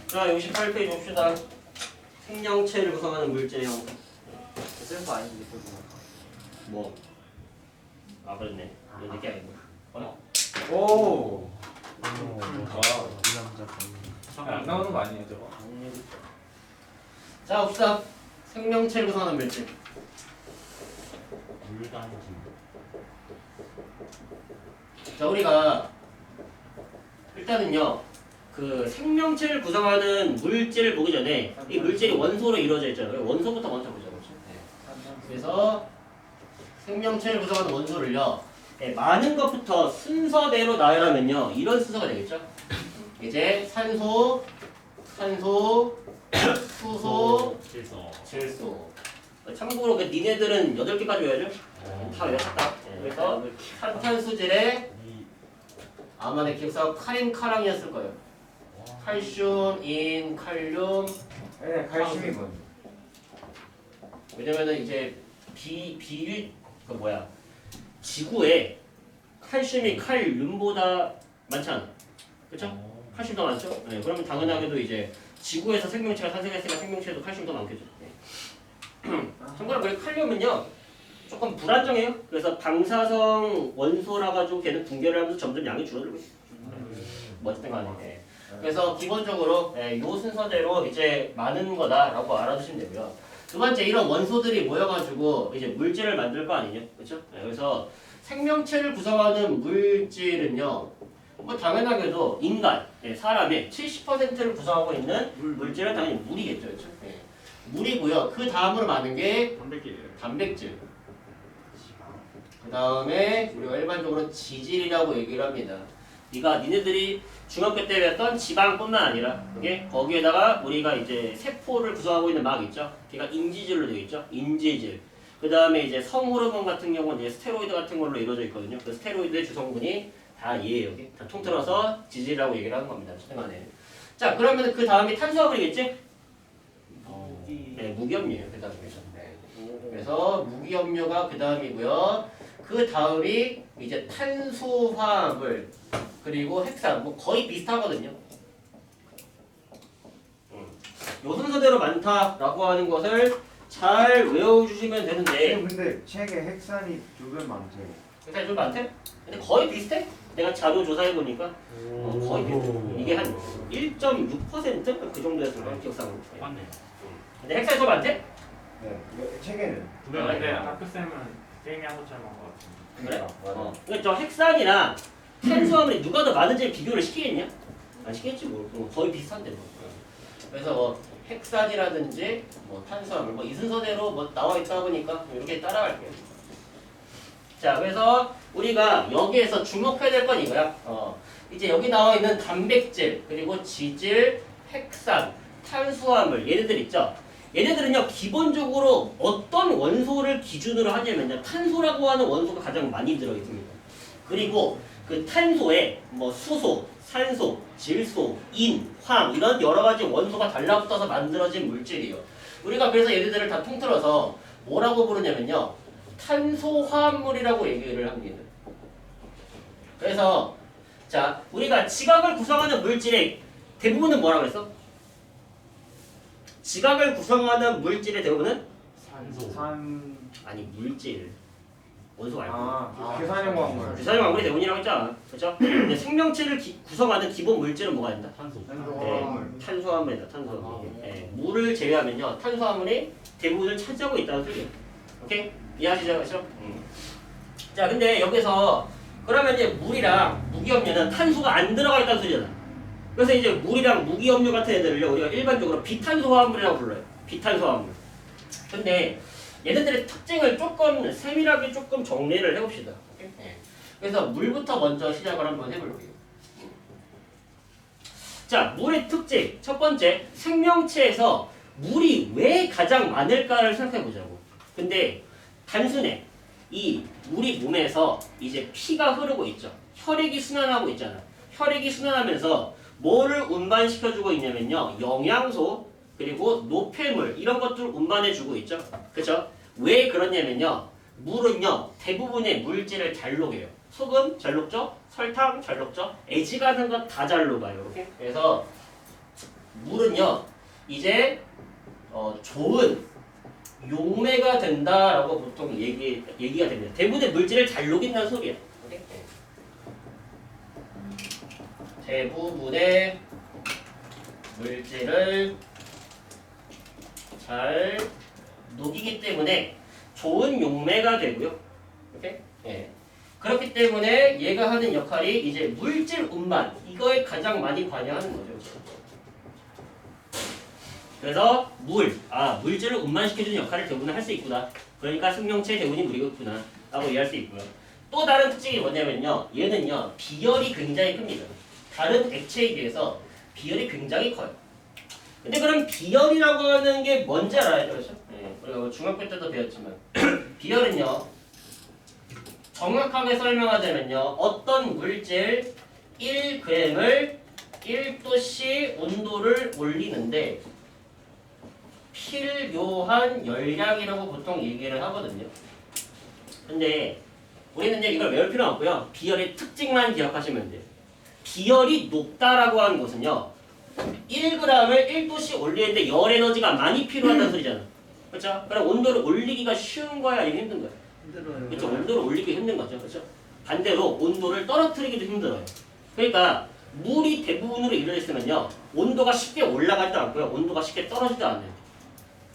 자, 68페이지 봅시다. 생명체를 구성하는 물질형. 쓸 거 아닌데, 뭐? 아, 그렇네. 이거 내게 아니고. 오. 이 남자 안 나오는 거 아니에요 저거? 자, 봅시다. 생명체를 구성하는 물질. 물단지. 자, 우리가 일단은요, 그 생명체를 구성하는 물질을 보기 전에 이 물질이 원소로 이루어져 있잖아요. 원소부터 먼저 보자. 그래서 생명체를 구성하는 원소를요, 많은 것부터 순서대로 나열하면요, 이런 순서가 되겠죠. 이제 산소, 수소, 질소. 참고로 그 니네들은 8개까지 외워야죠. 다 외웠다. 그래서 산탄수질에 아마 내 기억상 카린카랑이었을 거예요. 칼슘, 인, 칼륨. 네, 칼슘이 뭔? 왜냐면은 이제 지구에 칼슘이 칼륨보다 많지 않아. 그쵸? 칼슘 더 많죠? 네, 그러면 당연하게도 이제 지구에서 생명체가 탄생했으니까 생명체도 칼슘 더 많겠죠. 네. 참고로 그 칼륨은요, 조금 불안정해요. 그래서 방사성 원소라 가지고 걔는 붕괴를 하면서 점점 양이 줄어들고 있어요. 뭐 어쨌든 간에. 네. 그래서 기본적으로 이 순서대로 이제 많은 거다라고 알아두시면 되고요. 두 번째, 이런 원소들이 모여가지고 이제 물질을 만들 거 아니냐, 그렇죠? 그래서 생명체를 구성하는 물질은요, 뭐 당연하게도 인간, 사람의 70%를 구성하고 있는 물질은 당연히 물이겠죠, 그렇죠? 물이고요. 그 다음으로 많은 게 단백질. 그 다음에 우리가 일반적으로 지질이라고 얘기를 합니다. 니네들이 중학교 때 배웠던 지방뿐만 아니라 거기에다가 우리가 이제 세포를 구성하고 있는 막 있죠. 걔가 인지질로 되어 있죠. 인지질. 그 다음에 이제 성호르몬 같은 경우는 이제 스테로이드 같은 걸로 이루어져 있거든요. 그 스테로이드의 주성분이 다 얘예요. 다 통틀어서 지질이라고 얘기를 하는 겁니다. 최근에. 자, 그러면 그 다음이 탄수화물이겠지? 네, 무기염료예요. 그 다음에. 네. 그래서 무기염료가 그 다음이고요. 그 다음이 이제 탄수화물. 그리고 핵산, 뭐 거의 비슷하거든요. 요 순서대로 많다라고 하는 것을 잘 외워주시면 되는데. 근데 책에 핵산이 두 배 많지. 핵산이 좀 많대? 근데 거의 비슷해? 내가 자료 조사해보니까 거의 비슷해. 이게 한 1.6%? 그 정도였을 거예요, 기억상으로. 맞네. 근데 핵산이 좀 많대? 네. 책에는. 근데 학교쌤은 게임이 한 것처럼 한 것 같은데. 그래? 그러니까 저 핵산이랑 탄수화물이 누가 더 많은지 비교를 시키겠냐? 안 시키겠지 뭐. 거의 비슷한데 뭐. 그래서 뭐 핵산이라든지 뭐 탄수화물 뭐 이 순서대로 뭐 나와 있다 보니까 이렇게 따라갈게요. 자, 그래서 우리가 여기에서 주목해야 될 건 이거야. 이제 여기 나와 있는 단백질 그리고 지질, 핵산, 탄수화물 얘네들 있죠. 얘네들은요 기본적으로 어떤 원소를 기준으로 하냐면요 탄소라고 하는 원소가 가장 많이 들어 있습니다. 그리고 그 탄소에 뭐 수소, 산소, 질소, 인, 황 이런 여러 가지 원소가 달라붙어서 만들어진 물질이에요. 우리가 그래서 얘네들을 다 통틀어서 뭐라고 부르냐면요 탄소화합물이라고 얘기를 합니다. 그래서 자 우리가 지각을 구성하는 물질의 대부분은 뭐라고 그랬어? 지각을 구성하는 물질의 대부분은 산소. 아니 물질 원소 말고 계산형 광물. 규산형 광물이 대부분이라고 했잖아. 그렇죠? 근데 생명체를 구성하는 기본 물질은 뭐가 된다? 탄소. 탄수화물이다. 탄수화물. 물을 제외하면요 탄수화물이 대부분을 차지하고 있다는 소리예요. 오케이? 이해하시죠? 그렇죠? 자 근데 여기서 그러면 이제 물이랑 무기염료는 탄소가 안 들어가 있다는 소리잖아. 그래서 이제 물이랑 무기염료 같은 애들을요 우리가 일반적으로 비탄소화물이라고 불러요. 비탄소화물. 근데 얘네들의 특징을 조금 세밀하게 조금 정리를 해봅시다. 그래서 물부터 먼저 시작을 한번 해볼게요. 자, 물의 특징 첫 번째 생명체에서 물이 왜 가장 많을까를 생각해보자고. 근데 단순해. 이 우리 몸에서 이제 피가 흐르고 있죠. 혈액이 순환하고 있잖아. 혈액이 순환하면서 뭐를 운반시켜주고 있냐면요 영양소 그리고 노폐물 이런 것들을 운반해주고 있죠. 그쵸? 왜 그러냐면요 물은요 대부분의 물질을 잘 녹여요. 소금 잘 녹죠? 설탕 잘 녹죠? 애지가는 건 다 잘 녹아요. 이렇게. 그래서 물은요 이제 좋은 용매가 된다라고 보통 얘기가 됩니다. 대부분의 물질을 잘 녹인다는 소리야. 오케이? 대부분의 물질을 잘 녹이기 때문에 좋은 용매가 되고요. 오케이? 예. 그렇기 때문에 얘가 하는 역할이 이제 물질 운반 이거에 가장 많이 관여하는 거죠. 그래서 물질을 운반시켜주는 역할을 대부분 할 수 있구나. 그러니까 생명체의 대부분이 물이겠구나 라고 이해할 수 있고요. 또 다른 특징이 뭐냐면요. 얘는요 비열이 굉장히 큽니다. 다른 액체에 비해서 비열이 굉장히 커요. 근데 그럼 비열이라고 하는 게 뭔지 알아야죠, 그렇죠? 네, 우리가 중학교 때도 배웠지만 비열은요 정확하게 설명하자면요 어떤 물질 1g을 1도씨 온도를 올리는데 필요한 열량이라고 보통 얘기를 하거든요. 근데 우리는요 이걸 외울 필요는 없고요. 비열의 특징만 기억하시면 돼요. 비열이 높다라고 하는 것은요 1g을 1도씩 올리는데 열 에너지가 많이 필요하다는 소리잖아. 그렇죠? 그럼 온도를 올리기가 쉬운 거야 아니면 힘든 거야? 힘들어요. 그렇죠. 온도를 올리기 힘든 거죠. 그렇죠? 반대로 온도를 떨어뜨리기도 힘들어요. 그러니까 물이 대부분으로 이루어져 있으면요 온도가 쉽게 올라가지도 않고요 온도가 쉽게 떨어지도 않아요.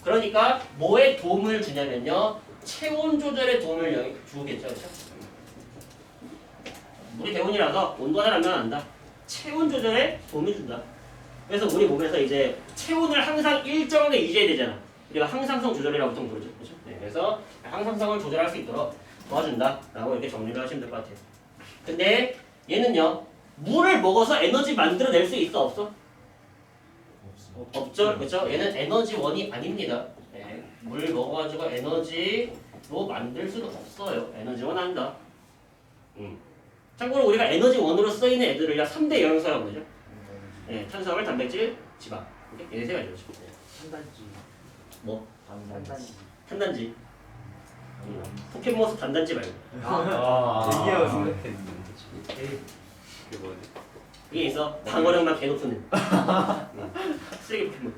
그러니까 뭐에 도움을 주냐면요 체온 조절에 도움을 주겠죠. 그렇죠? 물이 대온이라서 온도가 잘 안 난다. 체온 조절에 도움을 준다. 그래서 우리 몸에서 이제 체온을 항상 일정하게 유지해야 되잖아. 우리가 항상성 조절이라고 보통 부르죠. 그렇죠? 네, 그래서 항상성을 조절할 수 있도록 도와준다 라고 이렇게 정리를 하시면 될 것 같아요. 근데 얘는요 물을 먹어서 에너지 만들어낼 수 있어 없어? 없죠. 그렇죠? 얘는 에너지원이 아닙니다. 네, 물 먹어가지고 에너지로 만들 수는 없어요. 에너지원 한다. 참고로 우리가 에너지원으로 쓰이는 애들을요 3대 영양소라고 그러죠. 네, 탄수화물, 단백질, 지방. 이렇게 세 가지죠. 네. 한단지. 뭐? 단단지. 탄단지. 포켓몬스 단단지 말고. 얘기하고 생각했는데. 그게 뭐지? 이게 있어. 방어력만 개높은 애. 쓰레기 포켓몬.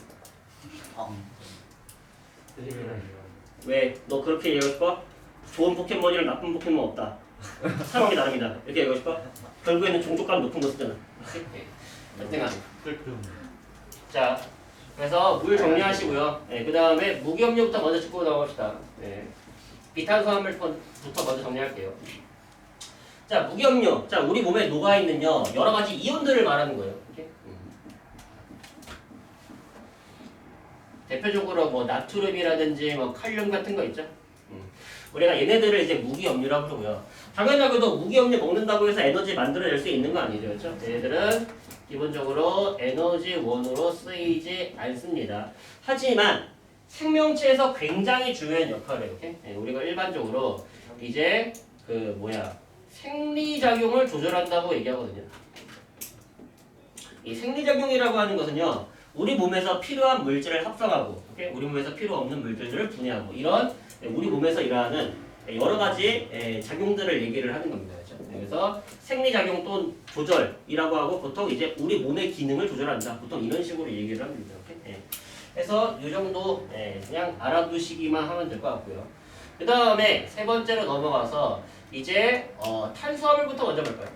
왜? 너 그렇게 얘기하고 싶어? 좋은 포켓몬이랑 나쁜 포켓몬 없다. 사람이 나름이다. 이렇게 얘기하고 싶어? 결국에는 종족감 높은 거 쓰잖아. 땡아. 자, 그래서 물 정리하시고요. 네, 그 다음에 무기업료부터 먼저 짚고 넘어갑시다. 네. 비탄수화물부터 먼저 정리할게요. 자, 무기업료. 자, 우리 몸에 녹아있는요 여러 가지 이온들을 말하는 거예요. 이렇게? 대표적으로 뭐 나트륨이라든지 뭐 칼륨 같은 거 있죠. 우리가 얘네들을 이제 무기업료라고 부르고요. 당연하게도 무기업료 먹는다고 해서 에너지 만들어낼 수 있는 거 아니죠, 그렇죠? 얘네들은 기본적으로 에너지원으로 쓰이지 않습니다. 하지만 생명체에서 굉장히 중요한 역할을 이렇게 우리가 일반적으로 이제 생리작용을 조절한다고 얘기하거든요. 이 생리작용이라고 하는 것은요 우리 몸에서 필요한 물질을 합성하고 우리 몸에서 필요 없는 물질들을 분해하고 이런 우리 몸에서 일어나는 여러 가지 작용들을 얘기를 하는 겁니다. 그렇죠? 그래서 생리작용 또는 조절이라고 하고 보통 이제 우리 몸의 기능을 조절한다. 보통 이런 식으로 얘기를 합니다. 그래서 이 정도 그냥 알아두시기만 하면 될 것 같고요. 그 다음에 세 번째로 넘어가서 이제 탄수화물부터 먼저 볼까요?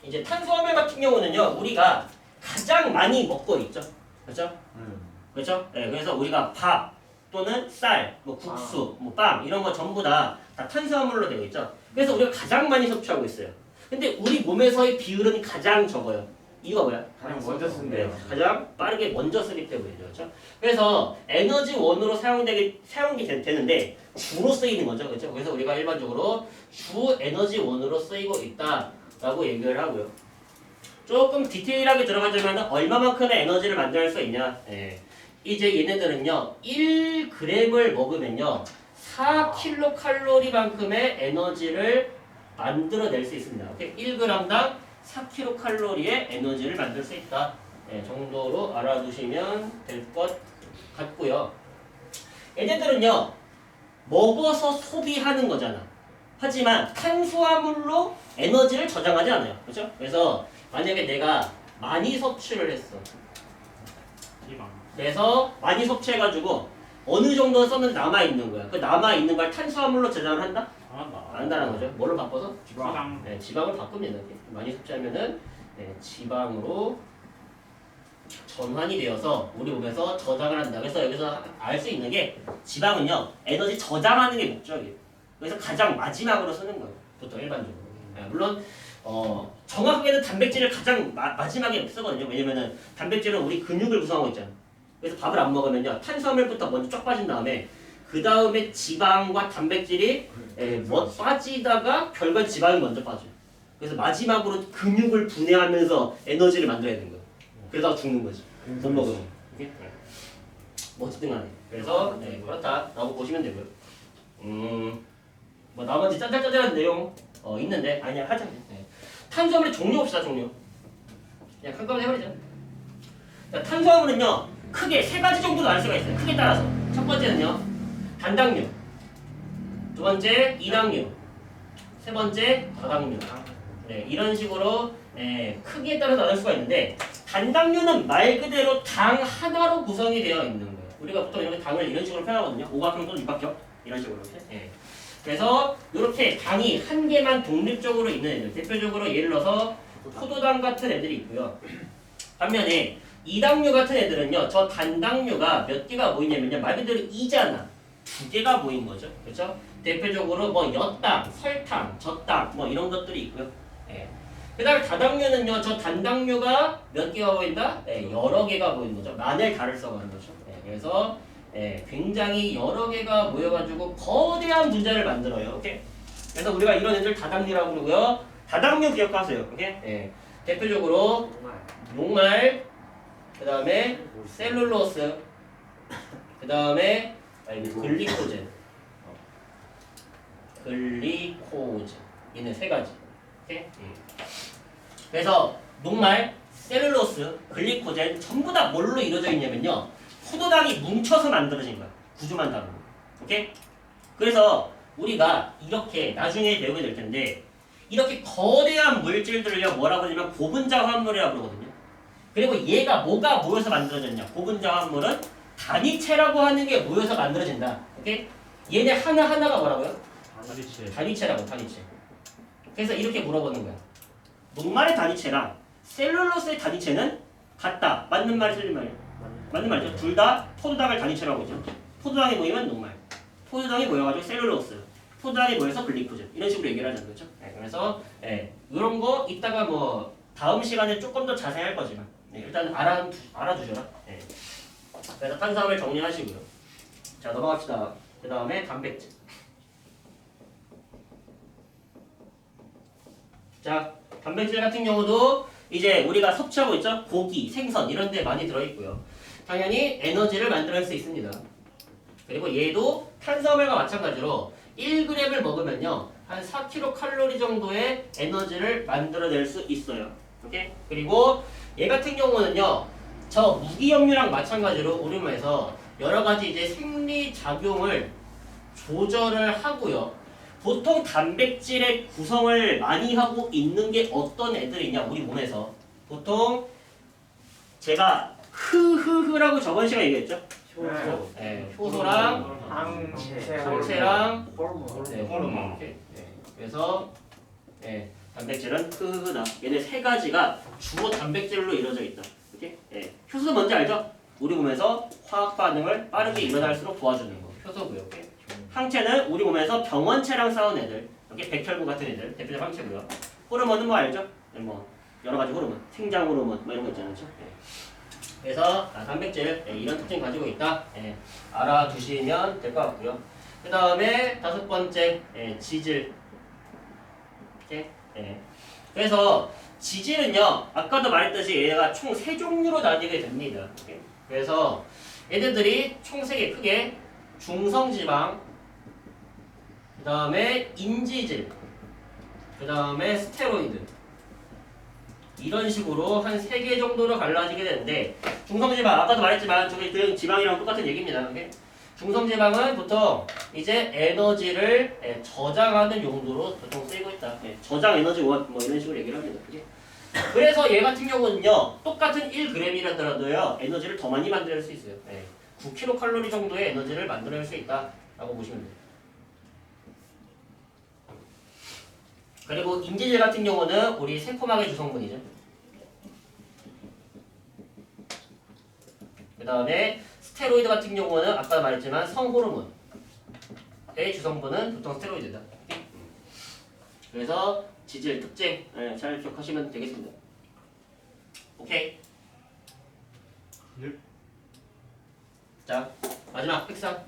이제 탄수화물 같은 경우는요 우리가 가장 많이 먹고 있죠. 그렇죠? 그렇죠? 네, 그래서 우리가 밥 또는 쌀, 뭐 국수, 뭐 빵 이런 거 전부 다 탄수화물로 되어 있죠. 그래서 우리가 가장 많이 섭취하고 있어요. 근데 우리 몸에서의 비율은 가장 적어요. 이유가 뭐야? 가장 먼저 쓴대요. 가장 빠르게 먼저 쓰기 때문이죠. 그렇죠? 그래서 에너지원으로 사용이 되는데 주로 쓰이는 거죠. 그렇죠? 그래서 우리가 일반적으로 주 에너지원으로 쓰이고 있다라고 얘기를 하고요. 조금 디테일하게 들어가자면 얼마만큼의 에너지를 만들어낼 수 있냐? 이제 얘네들은요 1g을 먹으면요 4kcal만큼의 에너지를 만들어낼 수 있습니다. 1g당 4kcal의 에너지를 만들 수 있다 정도로 알아두시면 될 것 같고요. 얘네들은요 먹어서 소비하는 거잖아. 하지만 탄수화물로 에너지를 저장하지 않아요. 그렇죠? 그래서 만약에 내가 많이 섭취를 했어. 지방. 그래서 많이 섭취해가지고 어느 정도 썼는데 남아있는 거야. 그 남아있는 걸 탄수화물로 저장을 한다? 안 한다. 안 한다는 거죠. 뭘로 바꿔서? 지방. 네, 지방을 바꿉니다. 이렇게. 많이 섭취하면은 네, 지방으로 전환이 되어서 우리 몸에서 저장을 한다. 그래서 여기서 알 수 있는 게 지방은요 에너지 저장하는 게 목적이에요. 그래서 가장 마지막으로 쓰는 거예요. 보통 일반적으로. 네, 물론 정확하게는 단백질을 가장 마지막에 쓰거든요. 왜냐면은 단백질은 우리 근육을 구성하고 있잖아. 그래서 밥을 안 먹으면요 탄수화물부터 먼저 쫙 빠진 다음에 그 다음에 지방과 단백질이 빠지다가 결과는 지방이 먼저 빠져요. 그래서 마지막으로 근육을 분해하면서 에너지를 만들어야 되는 거예요. 그러다가 죽는 거지. 못 먹으면. 이게? 뭐 어쨌든 간에. 그래서 그렇다라고 보시면 되고요. 뭐 나머지 짠짠짠짠한 내용 있는데 아니야 하자. 네. 탄수화물의 종류 봅시다. 종류. 그냥 한꺼번에 해버리자. 자, 탄수화물은요 크게 세 가지 정도 나눌 수가 있어요. 크게 따라서. 첫 번째는요 단당류, 두 번째 이당류, 세 번째 다당류. 네, 이런 식으로 크기에 따라 나눌 수가 있는데 단당류는 말 그대로 당 하나로 구성이 되어 있는 거예요. 우리가 보통 이렇게 당을 이런 식으로 표현하거든요. 오각형 또는 육각형 이런 식으로 이렇게. 그래서 이렇게 당이 한 개만 독립적으로 있는 애들, 대표적으로 예를 들어서 포도당 같은 애들이 있고요. 반면에 이당류 같은 애들은요, 저 단당류가 몇 개가 모이냐면요, 말 그대로 이잖아. 두 개가 모인 거죠, 그렇죠? 대표적으로 뭐 엿당, 설탕, 젖당 뭐 이런 것들이 있고요. 그다음에 다당류는요, 저 단당류가 몇 개가 보인다? 여러 개가 보이는 거죠. 만을 다를 써가는 거죠. 그래서 굉장히 여러 개가 모여가지고 거대한 분자를 만들어요. 오케이? 그래서 우리가 이런 애들 다당류라고 그러고요. 다당류 기억하세요. 오케이? 대표적으로 녹말, 그다음에 셀룰로스, 그다음에 글리코젠, 얘는 세 가지. 오케이? 그래서 녹말, 셀룰로스, 글리코젠 전부 다 뭘로 이루어져 있냐면요. 포도당이 뭉쳐서 만들어진 거야. 구조만 다르고. 오케이? 그래서 우리가 이렇게 나중에 배우게 될 텐데 이렇게 거대한 물질들을요 뭐라고 하냐면 고분자 화합물이라고 그러거든요. 그리고 얘가 뭐가 모여서 만들어졌냐? 고분자 화합물은 단위체라고 하는 게 모여서 만들어진다. 오케이? 얘네 하나하나가 뭐라고요? 단위체라고, 단위체. 그래서 이렇게 물어보는 거야. 녹말의 단위체랑 셀룰로스의 단위체는 같다. 맞는 말이 틀린 말이에요? 맞는 말이죠. 둘 다 포도당을 단위체라고 하죠. 포도당이 모이면 녹말, 포도당이 모여가지고 셀룰로스, 포도당이 모여서 글리코젠 이런 식으로 얘기를 하자는 거죠. 그래서 이런 거 이따가 뭐 다음 시간에 조금 더 자세히 할 거지만 일단 알아두셔라. 그래서 탄수화물 정리하시고요. 자 넘어갑시다. 그 다음에 단백질. 자 단백질 같은 경우도 이제 우리가 섭취하고 있죠. 고기, 생선 이런 데 많이 들어있고요. 당연히 에너지를 만들어낼 수 있습니다. 그리고 얘도 탄수화물과 마찬가지로 1g을 먹으면요 한 4kcal 정도의 에너지를 만들어낼 수 있어요. 오케이? 그리고 얘 같은 경우는요 저 무기염류랑 마찬가지로 우리 몸에서 여러 가지 이제 생리 작용을 조절을 하고요. 보통 단백질의 구성을 많이 하고 있는 게 어떤 애들이냐 우리 몸에서 보통 제가 흐흐흐라고 저번 시간에 얘기했죠. 효소랑 항체랑 호르몬. 그래서 단백질은 흐흐흐다. 얘네 세 가지가 주로 단백질로 이루어져 있다. 오케이? 효소 뭔지 알죠? 우리 몸에서 화학 반응을 빠르게 일어날수록 도와주는 거. 효소고요. 오케이? 항체는 우리 몸에서 병원체랑 싸운 애들. 이렇게 백혈구 같은 애들 대표적 항체고요. 호르몬은 뭐 알죠? 뭐 여러 가지 호르몬, 생장 호르몬 뭐 이런 거 있잖아요. 그래서 단백질 이런 특징 가지고 있다. 알아두시면 될 것 같고요. 그 다음에 다섯 번째 지질. 이렇게. 그래서 지질은요 아까도 말했듯이 얘가 총 세 종류로 나뉘게 됩니다. 그래서 얘네들이 총 세 개 크게 중성지방, 그 다음에 인지질, 그 다음에 스테로이드 이런 식으로 한 3개 정도로 갈라지게 되는데 중성지방 아까도 말했지만 저기 그 지방이랑 똑같은 얘기입니다. 중성지방은 보통 이제 에너지를 저장하는 용도로 보통 쓰이고 있다. 저장 에너지 원 뭐 이런 식으로 얘기를 합니다. 그게. 그래서 얘 같은 경우는요, 똑같은 1g이라더라도요, 에너지를 더 많이 만들 수 있어요. 9kcal 정도의 에너지를 만들어낼 수 있다라고 보시면 돼요. 그리고 인지질 같은 경우는 우리 세포막의 주성분이죠. 그 다음에 스테로이드 같은 경우는 아까 말했지만 성호르몬의 주성분은 보통 스테로이드다. 그래서 지질 특징 잘 기억하시면 되겠습니다. 오케이. 네. 자, 마지막 핵상.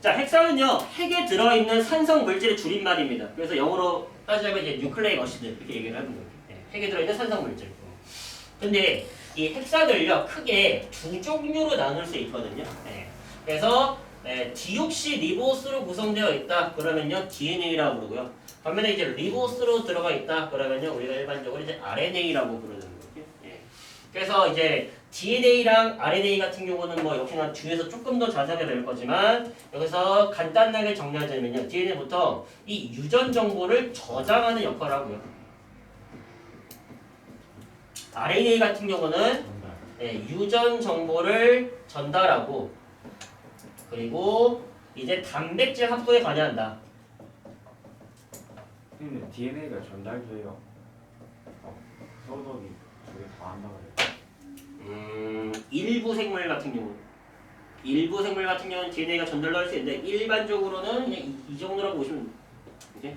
자, 핵상은요, 핵에 들어있는 산성 물질의 줄임말입니다. 그래서 영어로 따지자면 이제 뉴클레인 어시드 이렇게 얘기를 하는 거예요. 핵에 들어있는 산성 물질. 근데 이 핵산을요, 크게 두 종류로 나눌 수 있거든요. 그래서 디옥시 리보스로 구성되어 있다 그러면요 DNA라고 부르고요. 반면에 이제 리보스로 들어가 있다 그러면요 우리가 일반적으로 이제 RNA라고 부르는 거예요. 그래서 이제 DNA랑 RNA 같은 경우는 뭐 역시나 뒤에서 조금 더 자세하게 될 거지만 여기서 간단하게 정리하자면요, DNA는 보통 이 유전 정보를 저장하는 역할을 하고요. RNA 같은 경우는 유전 정보를 전달하고, 그리고 이제 단백질 합성에 관여한다. 근데 DNA가 전달돼요. 서독이 두개 다 한다고 해요. 일부 생물 같은 경우는 DNA가 전달도 할 수 있는데 일반적으로는 그냥 이 정도라고 보시면 돼요.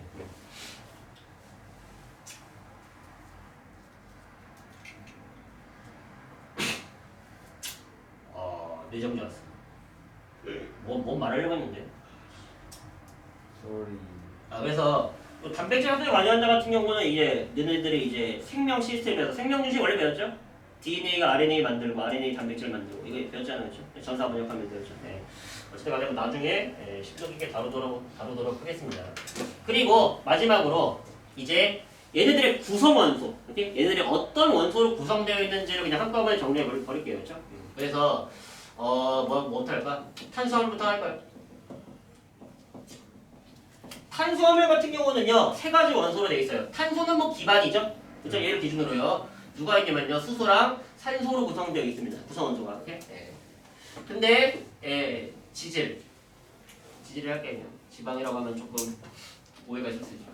이제 네 정도 왔어. 뭐 말하려고 했는데. Sorry. 그래서 단백질 합성에 관여한다 같은 경우는 이제 너네들이 이제 생명 시스템에서 생명 중심 원래 배웠죠? DNA가 RNA 만들고 RNA 단백질 만들고 이거 배웠잖아요, 그렇죠? 전사 번역하면 배웠죠. 어쨌든 간에 나중에 심도 깊게 다루도록 하겠습니다. 그리고 마지막으로 이제 얘네들의 구성 원소, 얘네들이 어떤 원소로 구성되어 있는지를 그냥 한꺼번에 정리해 버릴게요, 그렇죠? 그래서 뭐부터 할까? 탄수화물부터 할까요? 탄수화물 같은 경우는요, 세 가지 원소로 되어 있어요. 탄소는 뭐 기반이죠, 그렇죠? 얘를 기준으로요. 누가 있냐면요, 수소랑 산소로 구성되어 있습니다. 구성 원소가. 오케이? 근데 지질을 할게요. 지방이라고 하면 조금 오해가 있을 수 있죠.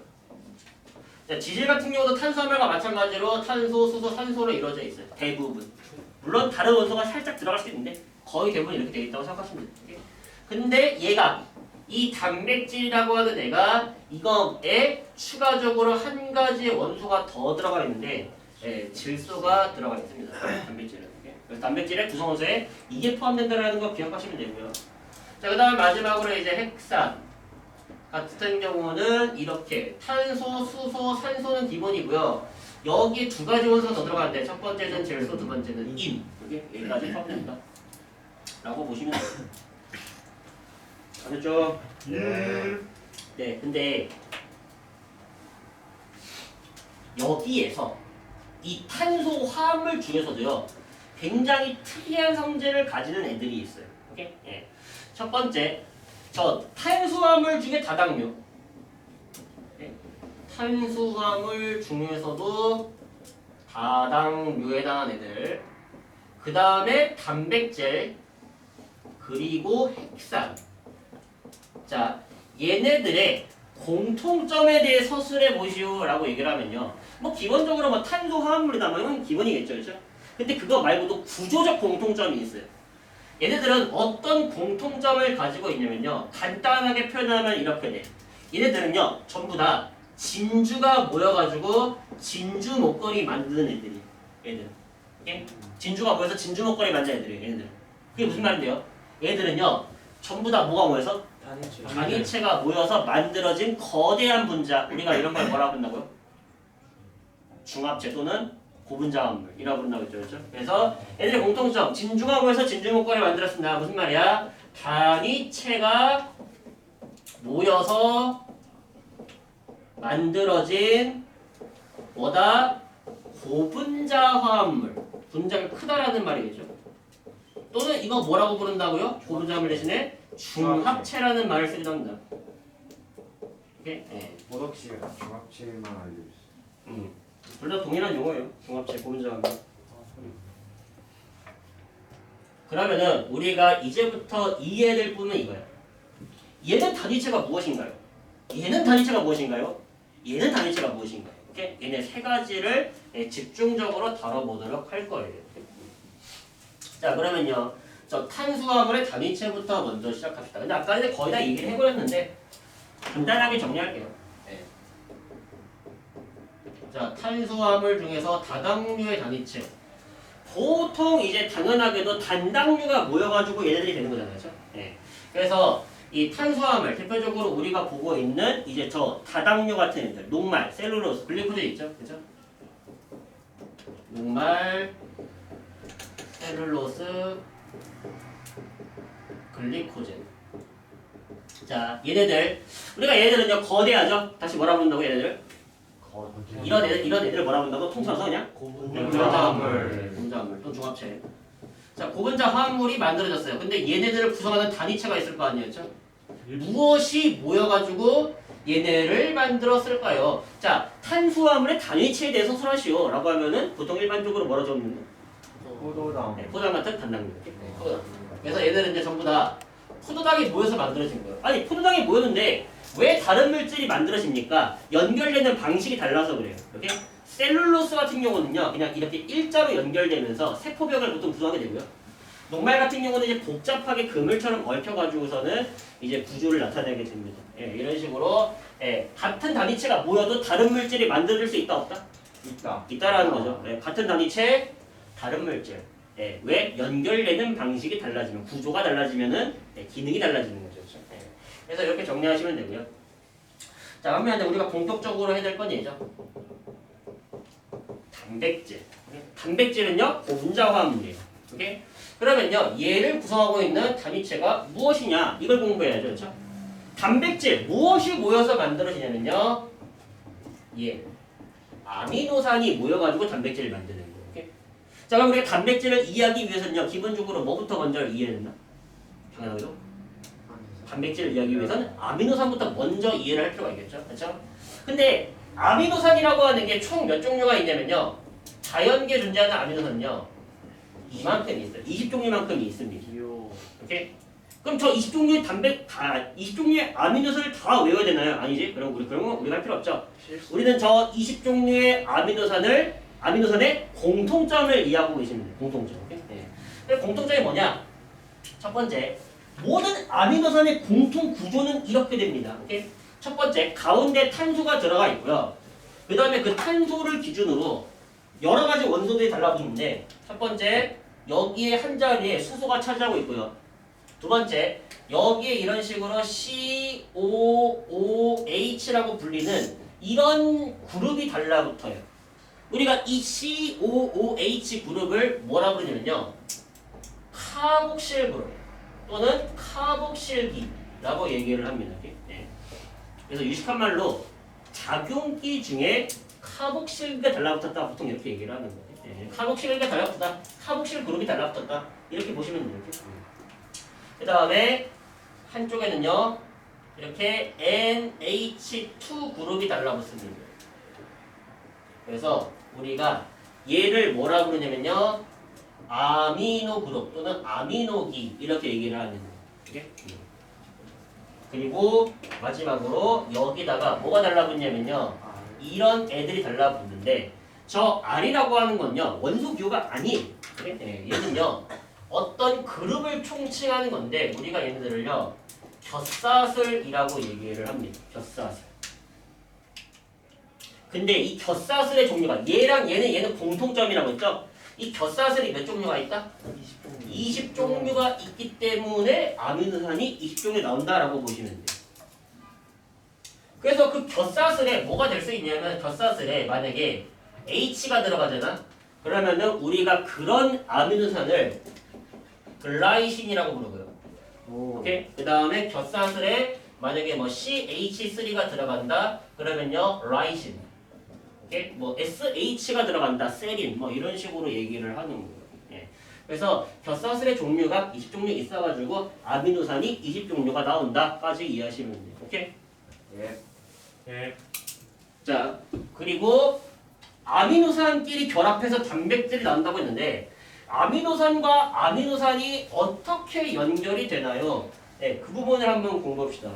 자, 지질 같은 경우도 탄수화물과 마찬가지로 탄소, 수소, 산소로 이루어져 있어요. 대부분. 물론 다른 원소가 살짝 들어갈 수 있는데 거의 대부분 이렇게 되어 있다고 생각하시면 돼요. 근데 얘가 이 단백질이라고 하는 애가 이거에 추가적으로 한 가지 원소가 더 들어가 있는데 질소가 들어가 있습니다. 단백질은. 그래서 단백질의 구성원소에 이게 포함된다는 거 기억하시면 되고요. 자, 그 다음 마지막으로 이제 핵산 같은 경우는 이렇게 탄소, 수소, 산소는 기본이고요. 여기 두 가지 원소가 더 들어가는데 첫 번째는 질소, 두 번째는 인. 여기까지 포함된다 라고 보시면 돼요. 아셨죠? 네, 근데 여기에서 이 탄소 화합물 중에서도요, 굉장히 특이한 성질을 가지는 애들이 있어요. 오케이? 첫 번째, 저 탄수화물 중에 다당류. 탄수화물 중에서도 다당류에 해당한 애들. 그 다음에 단백질, 그리고 핵산. 자, 얘네들의 공통점에 대해 서술해 보시오라고 얘기를 하면요, 뭐 기본적으로 뭐 탄소 화합물이다 뭐 이건 기본이겠죠, 그렇죠? 근데 그거 말고도 구조적 공통점이 있어요. 얘네들은 어떤 공통점을 가지고 있냐면요, 간단하게 표현하면 이렇게 돼. 얘네들은요, 전부 다 진주가 모여가지고 진주 목걸이 만드는 애들이. 얘들. 오케이? 진주가 모여서 진주 목걸이 만드는 애들이에요. 얘네들. 그게 무슨 말인데요? 얘들은요, 전부 다 뭐가 모여서 단위체가 모여서 만들어진 거대한 분자. 우리가 이런 걸 뭐라고 부른다고요? 중합체 또는 고분자합물이라고 부른다고 했죠, 그렇죠? 그래서 얘들의 공통점, 진주가 모여서 진주 목걸이를 만들었습니다. 무슨 말이야? 단위체가 모여서 만들어진 뭐다? 고분자 화합물. 분자가 크다라는 말이겠죠. 또는 이거 뭐라고 부른다고요? 고분자물 대신에 중합체라는 말을 쓰기도 합니다. 오케이? 예. 모덕씨가 중합체만 알려주세요. 둘 다 동일한 용어예요. 중합체, 고분자물. 그러면은 우리가 이제부터 이해해야 될 부분은 이거야. 얘는 단위체가 무엇인가요? 얘는 단위체가 무엇인가요? 얘는 단위체가 무엇인가요? 오케이? 얘네 세 가지를 집중적으로 다뤄보도록 할 거예요. 자, 그러면요. 저 탄수화물의 단위체부터 먼저 시작합시다. 근데 아까 전에 거의 다 얘기를 해버렸는데 간단하게 정리할게요. 네. 자, 탄수화물 중에서 다당류의 단위체. 보통 이제 당연하게도 단당류가 모여가지고 얘네들이 되는 거잖아요. 그렇죠? 네. 그래서 이 탄수화물 대표적으로 우리가 보고 있는 이제 저 다당류 같은 애들, 녹말, 셀룰로스, 글리코젠 있죠, 그렇죠? 녹말, 셀룰로스, 글리코젠. 자, 얘네들 우리가 얘네들은요 거대하죠. 다시 뭐라 부른다고 얘네들? 이런 애들 뭐라 부른다고? 통틀어서 그냥 고분자화물, 고분자화물 또 중합체. 자, 고분자 화합물이 만들어졌어요. 근데 얘네들을 구성하는 단위체가 있을 거 아니었죠? 무엇이 모여가지고 얘네를 만들었을까요? 자, 탄수화물의 단위체에 대해서 설하시오 라고 하면은 보통 일반적으로 뭐라 적는데? 포도당. 네, 포도당 같은 단당류. 네, 포도당. 그래서 얘들은 이제 전부 다 포도당이 모여서 만들어진 거예요. 아니, 포도당이 모였는데 왜 다른 물질이 만들어집니까? 연결되는 방식이 달라서 그래요. 이렇게 셀룰로스 같은 경우는요, 그냥 이렇게 일자로 연결되면서 세포벽을 보통 구성하게 되고요. 녹말 같은 경우는 이제 복잡하게 그물처럼 얽혀가지고서는 이제 구조를 나타내게 됩니다. 예, 이런 식으로 같은 단위체가 모여도 다른 물질이 만들어질 수 있다 없다? 있다라는 거죠. 같은 단위체, 다른 물질. 왜? 연결되는 방식이 달라지면, 구조가 달라지면은 기능이 달라지는 거죠. 그렇죠? 그래서 이렇게 정리하시면 되고요. 자, 반면에 우리가 본격적으로 해야 될 건 얘죠. 단백질. 단백질은요, 고분자 화합물이에요. 오케이? 그러면요, 얘를 구성하고 있는 단위체가 무엇이냐? 이걸 공부해야죠. 그렇죠? 단백질, 무엇이 모여서 만들어지냐면요, 얘. 아미노산이 모여가지고 단백질을 만드는 거예요. 오케이? 자, 그럼 우리가 단백질을 이해하기 위해서는요, 기본적으로 뭐부터 먼저 이해해야 된다? 당연하게도. 단백질을 이해하기 위해서는 아미노산부터 먼저 이해를 할 필요가 있겠죠. 그렇죠? 근데 아미노산이라고 하는 게 총 몇 종류가 있냐면요. 자연계에 존재하는 아미노산은요. 이만큼 있어요. 20종류만큼이 있습니다. 오케이? 그럼 저 20종류의 20종류의 아미노산을 다 외워야 되나요? 아니지? 그럼 그런 거 우리가 할 필요 없죠. 우리는 저 20종류의 아미노산의 공통점을 이해하고 계시면 돼요. 공통점. 오케이? 네. 공통점이 뭐냐? 첫 번째, 모든 아미노산의 공통 구조는 이렇게 됩니다. 오케이? 첫 번째, 가운데 탄소가 들어가 있고요. 그 다음에 그 탄소를 기준으로 여러 가지 원소들이 달라붙는데, 첫 번째, 여기에 한 자리에 수소가 차지하고 있고요. 두 번째, 여기에 이런 식으로 COOH라고 불리는 이런 그룹이 달라붙어요. 우리가 이 COOH 그룹을 뭐라 부르냐면요, 카복실 그룹 또는 카복실기라고 얘기를 합니다. 네. 그래서 유식한 말로 작용기 중에 카복실기가 달라붙었다, 보통 이렇게 얘기를 하는 거예요. 네. 카복실기가 달라붙었다, 카복실 그룹이 달라붙었다, 이렇게 보시면 돼요. 그 다음에 한쪽에는요, 이렇게 NH2 그룹이 달라붙습니다. 그래서 우리가 얘를 뭐라 부르냐면요, 아미노 그룹 또는 아미노기 이렇게 얘기를 하는 거예요. 그리고 마지막으로 여기다가 뭐가 달라붙냐면요, 이런 애들이 달라붙는데, 저 R이라고 하는 건요, 원소 기호가 아니에요. 얘는요, 어떤 그룹을 총칭하는 건데, 우리가 얘네들을요, 곁사슬이라고 얘기를 합니다. 곁사슬. 근데 이 곁사슬의 종류가 얘랑 얘는 공통점이라고 했죠? 이 곁사슬이 몇 종류가 있다? 20종류가 있기 때문에 아미노산이 20종류 나온다라고 보시면 돼요. 그래서 그 곁사슬에 뭐가 될 수 있냐면, 곁사슬에 만약에 H가 들어가잖아? 그러면은 우리가 그런 아미노산을 글라이신이라고 부르고요. 오케이? 그 다음에 곁사슬에 만약에 뭐 CH3가 들어간다? 그러면요, 라이신. 오케이? 뭐 SH가 들어간다, 세린, 뭐 이런 식으로 얘기를 하는 거예요. 예. 그래서 벼사슬의 종류가 20종류 있어가지고 아미노산이 20종류가 나온다까지 이해하시면 돼요. 오케이? 예. 예. 자, 그리고 아미노산끼리 결합해서 단백질이 나온다고 했는데 아미노산과 아미노산이 어떻게 연결이 되나요? 네, 그 부분을 한번 공부합시다.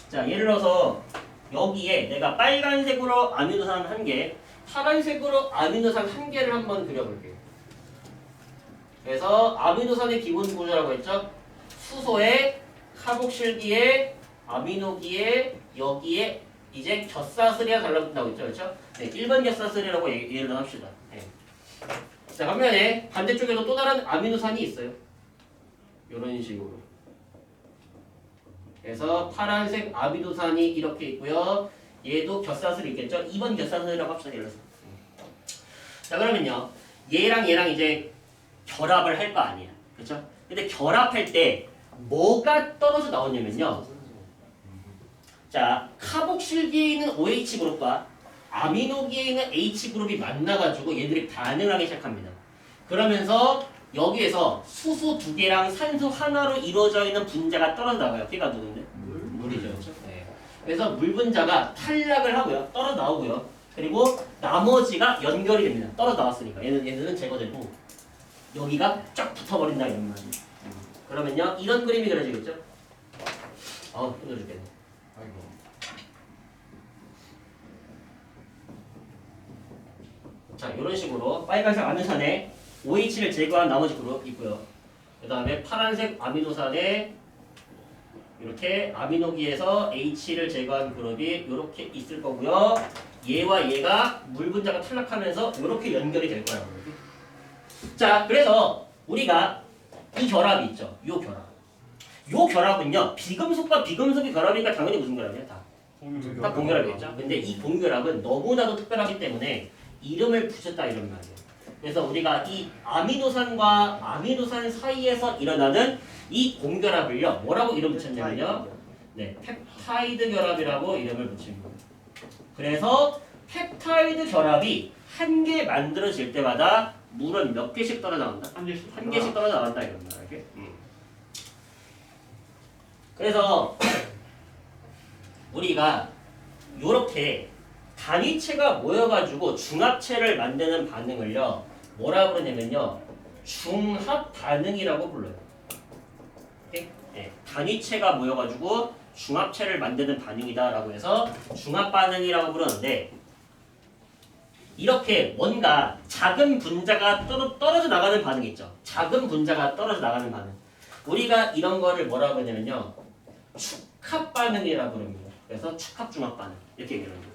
자, 예를 들어서 여기에 내가 빨간색으로 아미노산 1개, 파란색으로 아미노산 1개를 한번 그려볼게요. 그래서 아미노산의 기본 구조라고 했죠? 수소에 카복실기에 아미노기에 여기에 이제 곁사슬이랑 달라붙는다고 했죠, 그렇죠? 네, 1번 곁사슬이라고 예를 합시다. 네. 자, 반면에 반대쪽에도 또 다른 아미노산이 있어요. 이런 식으로. 그래서 파란색 아미노산이 이렇게 있고요. 얘도 곁사슬이 있겠죠? 2번 곁사슬이라고 합시다, 예를 들어서. 자, 그러면요. 얘랑 얘랑 이제 결합을 할 거 아니야, 그렇죠? 근데 결합할 때 뭐가 떨어져 나오냐면요. 자, 카복실기에 있는 OH 그룹과 아미노기에 있는 H 그룹이 만나가지고 얘들이 반응을 하기 시작합니다. 그러면서 여기에서 수소 2개랑 산소 하나로 이루어져 있는 분자가 떨어져 나가요. 걔가 누군데? 물이죠, 그렇죠? 네. 그래서 물 분자가 탈락을 하고요, 떨어져 나오고요. 그리고 나머지가 연결이 됩니다. 떨어져 나왔으니까 얘들은 제거되고 여기가 쫙 붙어버린다 이런 말이에요. 그러면요, 이런 그림이 그려지겠죠? 힘들어 죽겠네. 아이고. 자, 이런 식으로 빨간색 아미노산에 OH를 제거한 나머지 그룹 있고요. 그 다음에 파란색 아미노산에 이렇게 아미노기에서 H를 제거한 그룹이 이렇게 있을 거고요. 얘와 얘가 물 분자가 탈락하면서 이렇게 연결이 될 거라고. 자, 그래서 우리가 이 결합이 있죠. 요 결합. 요 결합은요, 비금속과 비금속의 결합이니까 당연히 무슨 결합이야? 다 공결합이겠죠. 근데 이 공결합은 너무나도 특별하기 때문에 이름을 붙였다 이런 말이에요. 그래서 우리가 이 아미노산과 아미노산 사이에서 일어나는 이 공결합을요, 뭐라고 이름 붙였냐면요, 네, 펩타이드 결합이라고 이름을 붙인 거예요. 그래서 펩타이드 결합이 한 개 만들어질 때마다 물은 몇 개씩 떨어져 나온다? 한 개씩 떨어져 나온다 이런 말 알게? 그래서 우리가 요렇게 단위체가 모여가지고 중합체를 만드는 반응을요, 뭐라 그러냐면요, 중합 반응이라고 불러요. 오케이? 네, 단위체가 모여가지고 중합체를 만드는 반응이다라고 해서 중합 반응이라고 부르는데, 이렇게 뭔가 작은 분자가 떨어져 나가는 반응이 있죠. 작은 분자가 떨어져 나가는 반응. 우리가 이런 거를 뭐라고 하냐면요, 축합 반응이라고 부릅니다. 그래서 축합 중합 반응 이렇게 얘기하는 거예요.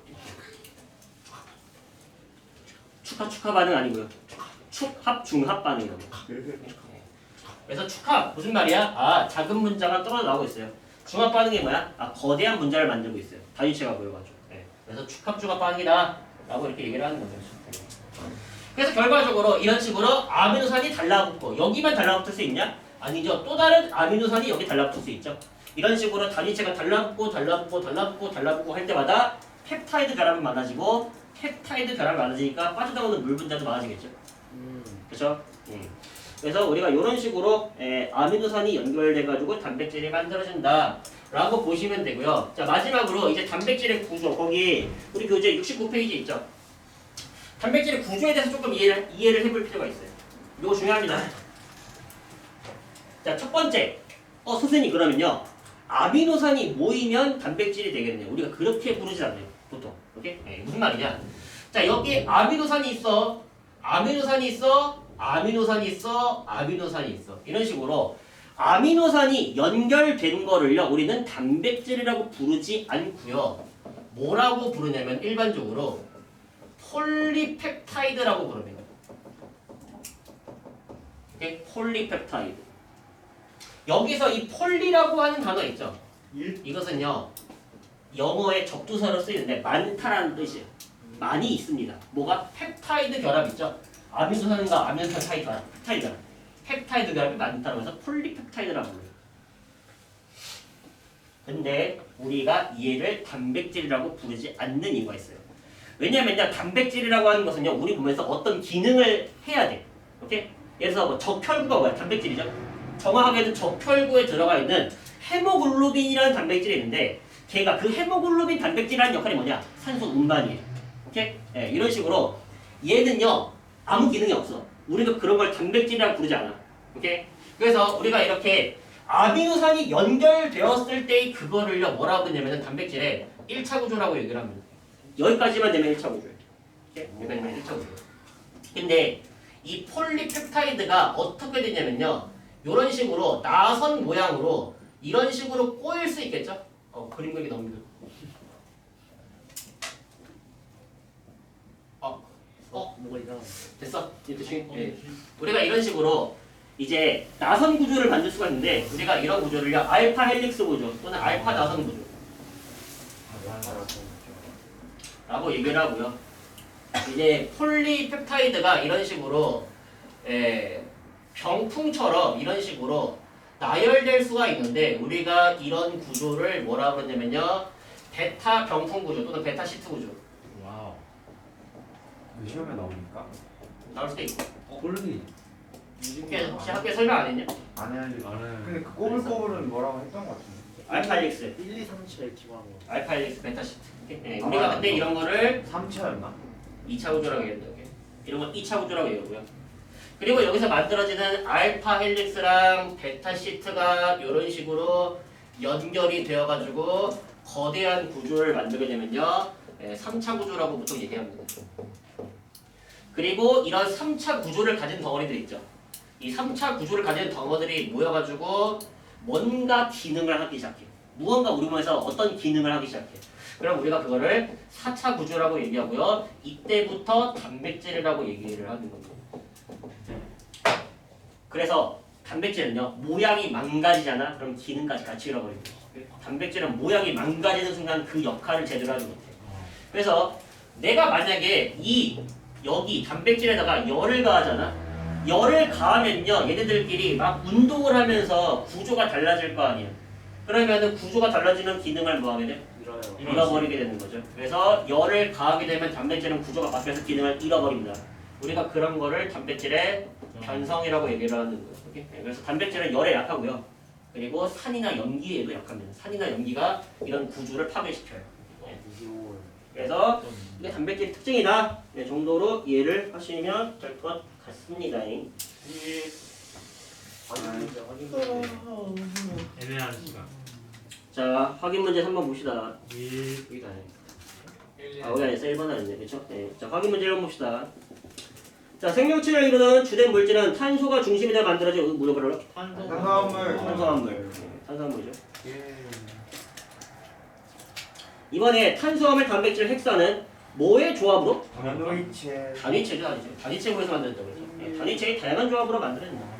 축합 반응 아니고요. 축합 중합 반응이라고. 그래서 축합 무슨 말이야? 작은 분자가 떨어져 나오고 있어요. 중합 반응이 뭐야? 거대한 분자를 만들고 있어요. 단위체가 모여가지고. 그래서 축합 중합 반응이다 라고 이렇게 얘기를 하는 거죠. 그래서 결과적으로 이런 식으로 아미노산이 달라붙고, 여기만 달라붙을 수 있냐? 아니죠. 또 다른 아미노산이 여기 달라붙을 수 있죠. 이런 식으로 단위체가 달라붙고 할 때마다 펩타이드 결합이 많아지고, 펩타이드 결합이 많아지니까 빠져나오는 물 분자도 많아지겠죠. 그렇죠? 그래서 우리가 이런 식으로 아미노산이 연결돼가지고 단백질이 만들어진다 라고 보시면 되고요. 자, 마지막으로 이제 단백질의 구조, 거기 우리 교재 69페이지 있죠. 단백질의 구조에 대해서 조금 이해를 해볼 필요가 있어요. 이거 중요합니다. 자, 첫 번째, 선생님 그러면요, 아미노산이 모이면 단백질이 되겠네요. 우리가 그렇게 부르지 않아요, 보통. 오케이? 무슨 말이냐? 자, 여기 아미노산이 있어, 아미노산이 있어, 아미노산이 있어, 아미노산이 있어. 이런 식으로 아미노산이 연결된 거를요, 우리는 단백질이라고 부르지 않고요. 뭐라고 부르냐면 일반적으로 폴리펩타이드라고 부릅니다. 오케이? 폴리펩타이드. 여기서 이 폴리라고 하는 단어 있죠? 이것은요, 영어의 적두사로 쓰이는데 많다라는 뜻이에요. 많이 있습니다. 뭐가? 펩타이드 결합 있죠? 아미노산과 아미노산 사이 결합, 펩타이드 결합. 펩타이드 결합이 많다고 해서 폴리펩타이드라고 불러요. 근데 우리가 얘를 단백질이라고 부르지 않는 이유가 있어요. 왜냐면요, 단백질이라고 하는 것은요, 우리 몸에서 어떤 기능을 해야 돼. 오케이? 예를 들어서 뭐 적혈구가 뭐야? 단백질이죠. 정확하게는 적혈구에 들어가 있는 헤모글로빈이라는 단백질이 있는데 걔가 그 헤모글로빈 단백질이라는 역할이 뭐냐? 산소 운반이에요. 오케이? 네, 이런 식으로 얘는요 아무 기능이 없어. 우리가 그런 걸 단백질이라고 부르지 않아. 오케이? 그래서 우리가 이렇게 아미노산이 연결되었을 때의 그거를요 뭐라고 부르냐면 단백질의 1차 구조라고 얘기를 합니다. 여기까지만 되면 1차 구조예요. 오케이? 여기까지만 1차 구조. 근데 이 폴리펩타이드가 어떻게 되냐면요 이런 식으로 나선 모양으로 이런 식으로 꼬일 수 있겠죠? 그림 그리기 너무 힘들어. 뭐가 이상. 됐어? 이제 대충. 예. 우리가 이런 식으로 이제 나선 구조를 만들 수가 있는데 우리가 이런 구조를요 알파 헬릭스 구조 또는 알파 나선 구조 라고 얘기를 하고요. 이제 폴리펩타이드가 이런 식으로 병풍처럼 이런 식으로 나열될 수가 있는데 우리가 이런 구조를 뭐라 그러냐면요 베타 병풍 구조 또는 베타 시트 구조 와우. 이거 시험에 나옵니까? 나올 수도 있고. 폴리. 혹시 학교에 설명 안 했냐? 안 해야 돼. 나는 근데 그 꼬불꼬불은 뭐라고 했던 것 같은데. 알파 헬릭스 1, 2, 3, 7 기본한 거. 알파 헬릭스 베타 시트. 우리가 그때 이런 거를 3차였나? 2차 구조라고 얘기한다. 이런 건 2차 구조라고 얘기하고요. 그리고 여기서 만들어지는 알파 헬릭스랑 베타 시트가 이런 식으로 연결이 되어가지고 거대한 구조를 만들게 되면요 3차 구조라고 보통 얘기합니다. 그리고 이런 3차 구조를 가진 덩어리들 있죠. 이 3차 구조를 가진 덩어리들이 모여가지고 뭔가 기능을 하기 시작해. 무언가 우리 몸에서 어떤 기능을 하기 시작해. 그럼 우리가 그거를 4차 구조라고 얘기하고요. 이때부터 단백질이라고 얘기를 하는 겁니다. 그래서 단백질은요. 모양이 망가지잖아. 그럼 기능까지 같이 잃어버립니다. 단백질은 모양이 망가지는 순간 그 역할을 제대로 하지 못해. 그래서 내가 만약에 여기 단백질에다가 열을 가하잖아. 열을 가하면요. 얘네들끼리 막 운동을 하면서 구조가 달라질 거 아니야. 그러면은 구조가 달라지면 기능을 뭐 하게 돼? 잃어버리게 되는 거죠. 그래서 열을 가하게 되면 단백질은 구조가 바뀌어서 기능을 잃어버립니다. 우리가 그런 거를 단백질의 변성이라고 얘기를 하는 거예요. 오케이? 그래서 단백질은 열에 약하고요. 그리고 산이나 염기에도 약합니다. 산이나 염기가 이런 구조를 파괴시켜요. 그래서 이게 단백질 특징이다 정도로 이해를 하시면 될 것 같습니다. 애매한 시간. 자, 확인 문제 3번 봅시다. 1, 여기다 해. 거기 안에서 1번 아니네, 그렇죠? 네. 자, 확인 문제 1번 봅시다. 자, 생명체를 이루는 주된 물질은 탄소가 중심이 되어 만들어진 뭐라고요? 탄수화물. 탄수화물. 탄수화물이죠. 이번에 탄수화물, 단백질, 핵산은 뭐의 조합으로? 단위체. 단위체죠, 단위체. 단위체 구에서 만들었다고 그랬죠. 네, 단위체의 다양한 조합으로 만들어진다.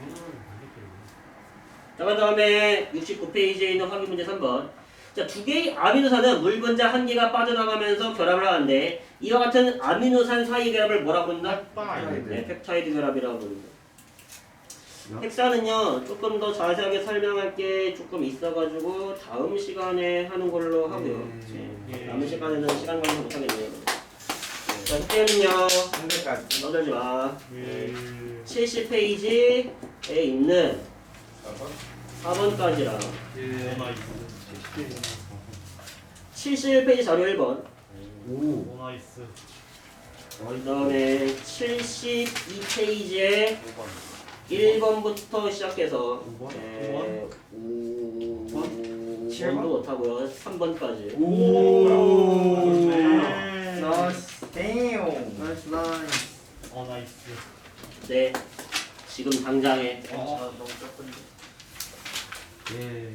자, 그 다음에 69페이지에 있는 확인 문제 3번. 자, 두 개의 아미노산은 물 분자 한 개가 빠져나가면서 결합을 하는데 이와 같은 아미노산 사이 결합을 뭐라고 부른다? 네, 펩타이드 결합이라고 부릅니다. 핵산은요 조금 더 자세하게 설명할 게 조금 있어가지고 다음 시간에 하는 걸로 하고요. 네, 남은 시간에는 시간 관계 못하겠네요. 자, 숙제는요 한개까지. 떠들지 마. 70페이지에 있는 4번까지랑 71페이지 자료 1번 오. 나이스. 그 다음에 72페이지에 1번부터 시작해서 5번도 못하고요 3번까지 오. 나이스. 땡. 나이스 나이스. 나이스. 네 지금 당장에 너무 조금. 예.